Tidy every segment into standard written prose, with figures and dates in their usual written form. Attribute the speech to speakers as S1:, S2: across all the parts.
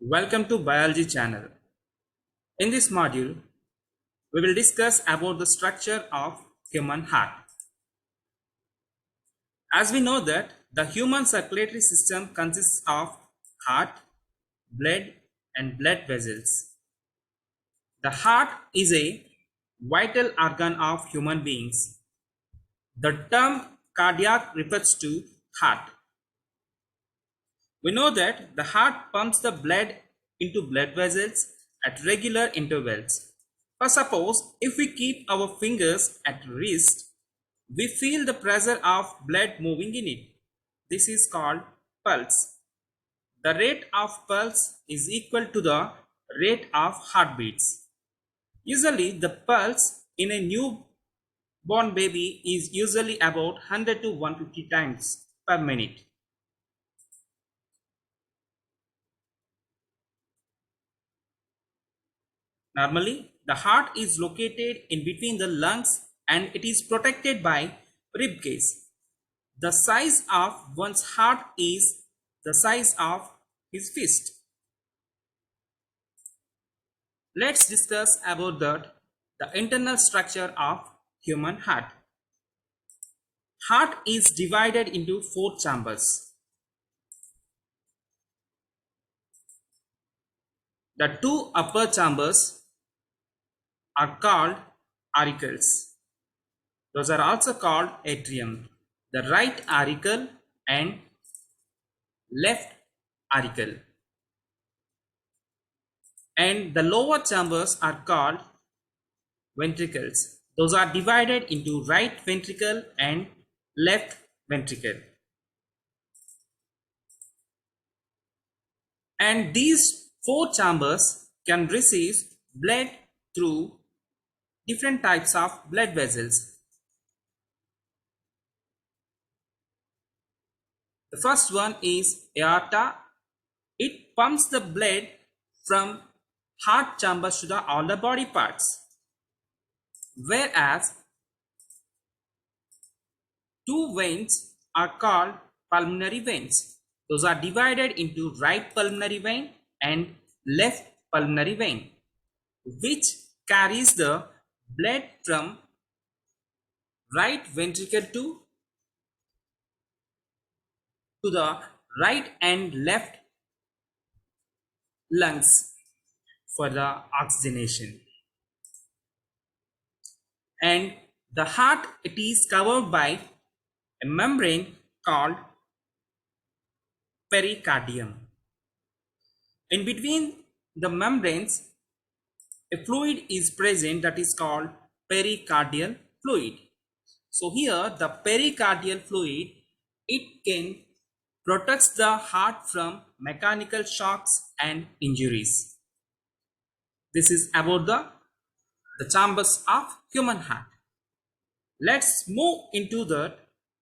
S1: Welcome to Biology channel. In this module, we will discuss about the structure of human heart. As we know that the human circulatory system consists of heart, blood and blood vessels. The heart is a vital organ of human beings. The term cardiac refers to heart. We know that the heart pumps the blood into blood vessels at regular intervals. For suppose, if we keep our fingers at wrist, we feel the pressure of blood moving in it. This is called pulse. The rate of pulse is equal to the rate of heartbeats. Usually, the pulse in a newborn baby is usually about 100 to 150 times per minute. Normally, the heart is located in between the lungs and it is protected by rib cage. The size of one's heart is the size of his fist. Let's discuss about the internal structure of human heart. Heart is divided into four chambers. The two upper chambers are called auricles. Those are also called atrium. The right auricle and left auricle. And the lower chambers are called ventricles. Those are divided into right ventricle and left ventricle. And these four chambers can receive blood through different types of blood vessels. The first one is aorta. It pumps the blood from heart chambers to all the body parts. Whereas two veins are called pulmonary veins. Those are divided into right pulmonary vein and left pulmonary vein, which carries the blood from right ventricle to the right and left lungs for the oxygenation. And the heart, it is covered by a membrane called pericardium. In between the membranes, a fluid is present that is called pericardial fluid. So here the pericardial fluid, it can protect the heart from mechanical shocks and injuries. This is about the chambers of human heart. Let's move into the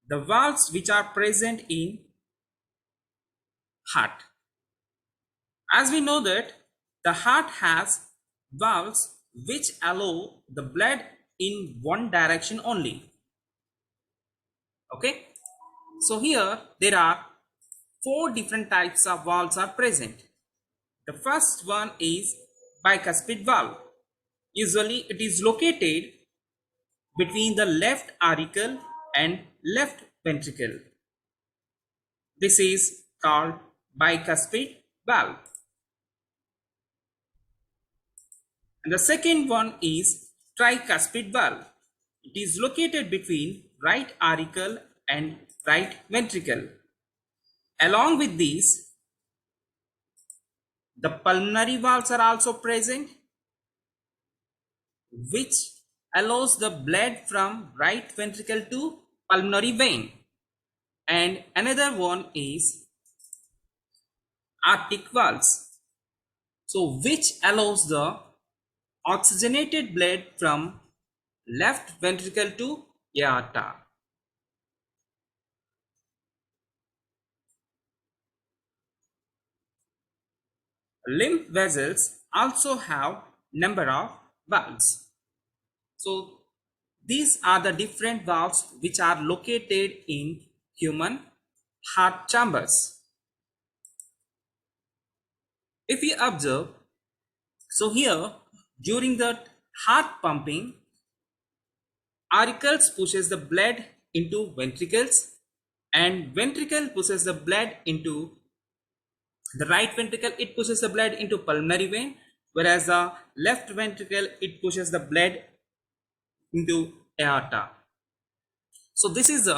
S1: valves which are present in heart. As we know that the heart has valves which allow the blood in one direction only. Okay, so here there are four different types of valves are present. The first one is bicuspid valve. Usually it is located between the left auricle and left ventricle. This is called bicuspid valve. And the second one is tricuspid valve. It is located between right auricle and right ventricle. Along with these, the pulmonary valves are also present, which allows the blood from right ventricle to pulmonary vein. And another one is aortic valves, so which allows the oxygenated blood from left ventricle to aorta. Lymph vessels also have number of valves. So these are the different valves which are located in human heart chambers. If we observe, so here during the heart pumping, auricles pushes the blood into ventricles, and ventricle pushes the blood into the right ventricle, it pushes the blood into pulmonary vein, whereas the left ventricle, it pushes the blood into aorta. So this is the